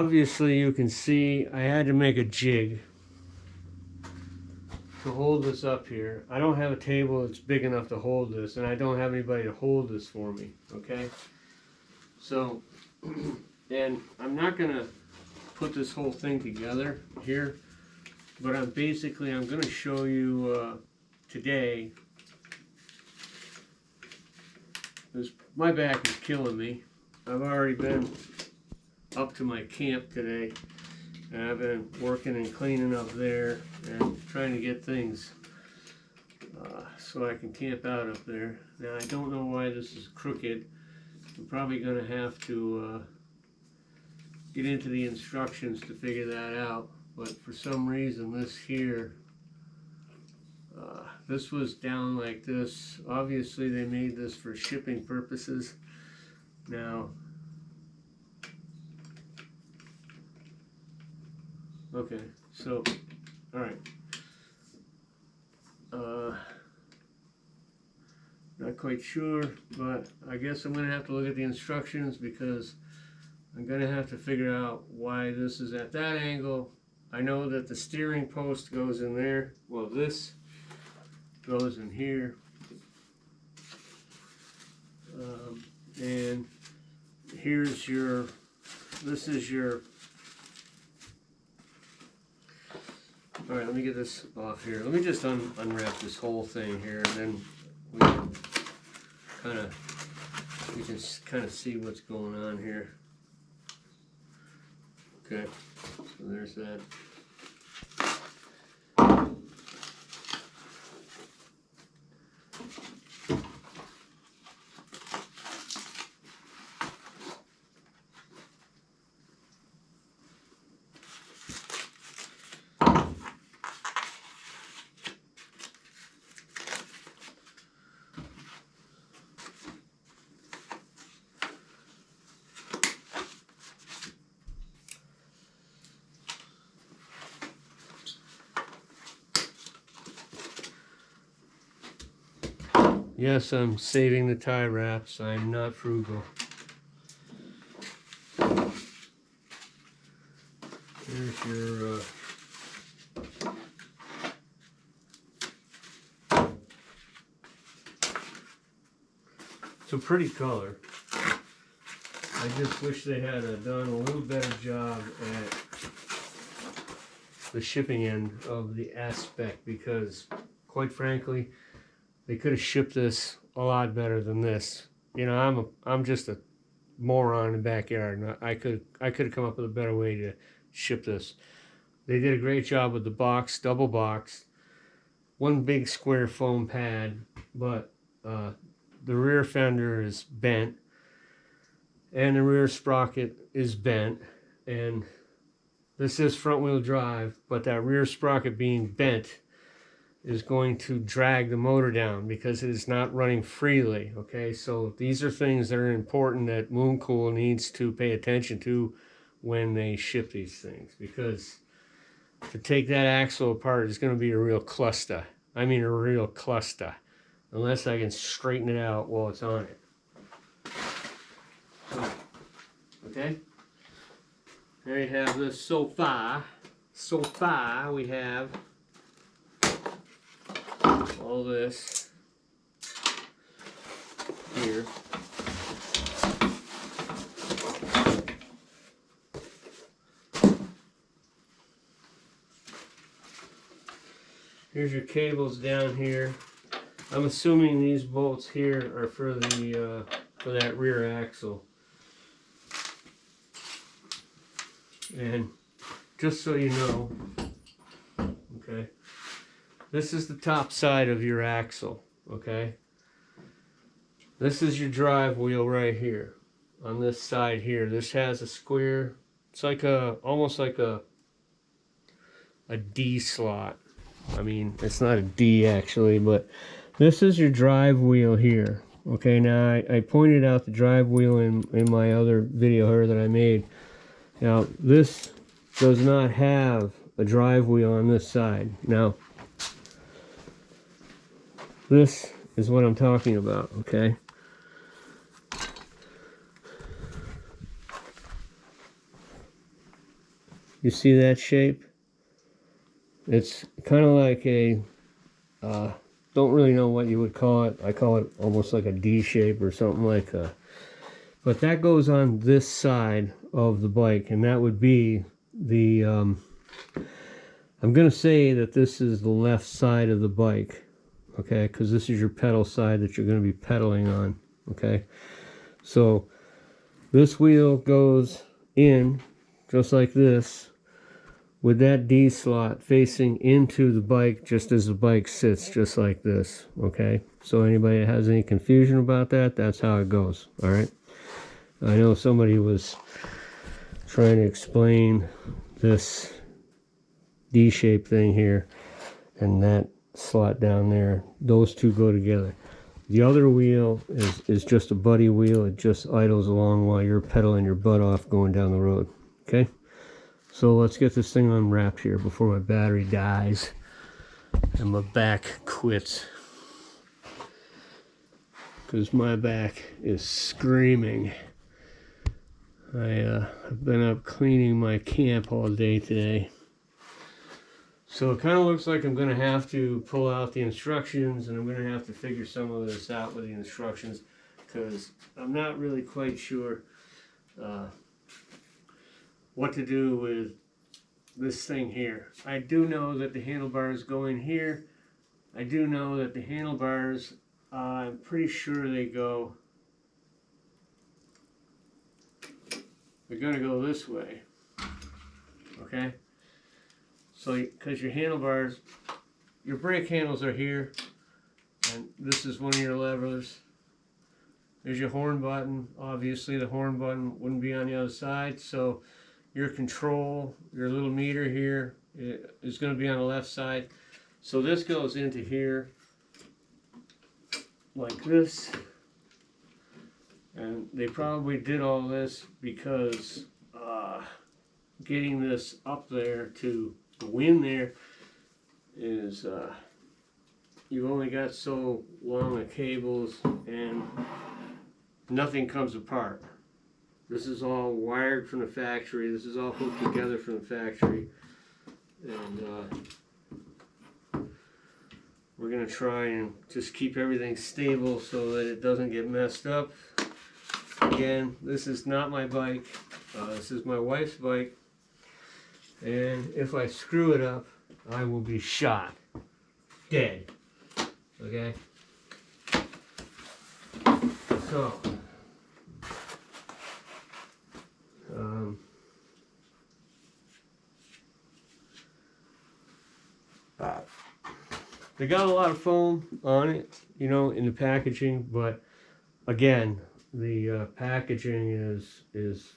Obviously you can see I had to make a jig to hold this up here. I don't have a table that's big enough to hold this, and I don't have anybody to hold this for me, okay? So, and I'm not gonna put this whole thing together here, but I'm gonna show you today. My back is killing me. I've already been up to my camp today, and I've been working and cleaning up there and trying to get things so I can camp out up there. Now I don't know why this is crooked. I'm probably going to have to get into the instructions to figure that out, but for some reason this here, this was down like this. Obviously they made this for shipping purposes. Now, okay, so, alright. Not quite sure, but I guess I'm going to have to look at the instructions, because I'm going to have to figure out why this is at that angle. I know that the steering post goes in there. Well, this goes in here. And here's your, this is your, all right, let me get this off here. Let me just unwrap this whole thing here, and then we can kind of see what's going on here. Okay, so there's that. Yes, I'm saving the tie wraps. I'm not frugal. Here's your it's a pretty color. I just wish they had done a little better job at the shipping end of the aspect, because quite frankly, they could have shipped this a lot better than this. You know, I'm just a moron in the backyard. I could have come up with a better way to ship this. They did a great job with the box, double box, one big square foam pad, but the rear fender is bent, and the rear sprocket is bent, and this is front wheel drive, but that rear sprocket being bent is going to drag the motor down because it is not running freely. Okay, so these are things that are important that Mooncool needs to pay attention to when they ship these things, because to take that axle apart is going to be a real cluster. I mean a real cluster, unless I can straighten it out while it's on it. So, okay, there you have this. So far we have all this here. Here's your cables down here. I'm assuming these bolts here are for the for that rear axle. And just so you know, okay, this is the top side of your axle, okay? This is your drive wheel right here. On this side here, this has a square, it's like almost like a D slot. I mean, it's not a D actually, but this is your drive wheel here. Okay, now I pointed out the drive wheel in my other video here that I made. Now, this does not have a drive wheel on this side. Now, this is what I'm talking about, okay? You see that shape? It's kind of like a, don't really know what you would call it. I call it almost like a D shape or something like that. But that goes on this side of the bike, and that would be the, I'm going to say that this is the left side of the bike, okay? Because this is your pedal side that you're going to be pedaling on, okay? So this wheel goes in just like this, with that D slot facing into the bike just as the bike sits just like this, okay? So anybody that has any confusion about that, that's how it goes, all right? I know somebody was trying to explain this D-shaped thing here and that slot down there. Those two go together. The other wheel is just a buddy wheel. It just idles along while you're pedaling your butt off going down the road, okay? So let's get this thing unwrapped here before my battery dies and my back quits. Because my back is screaming. I've been up cleaning my camp all day today. So it kind of looks like I'm going to have to pull out the instructions, and I'm going to have to figure some of this out with the instructions, because I'm not really quite sure what to do with this thing here. I do know that the handlebars go in here. I do know that the handlebars, I'm pretty sure they're going to go this way, okay? So, because your handlebars, your brake handles are here, and this is one of your levers. There's your horn button. Obviously the horn button wouldn't be on the other side, so your control, your little meter here is going to be on the left side. So this goes into here like this, and they probably did all this because getting this up there to go in there is you've only got so long of cables and nothing comes apart. This is all wired from the factory. This is all hooked together from the factory. And we're going to try and just keep everything stable so that it doesn't get messed up. Again, this is not my bike. This is my wife's bike. And if I screw it up, I will be shot. Dead. Okay? So, they got a lot of foam on it, you know, in the packaging, but again, the packaging is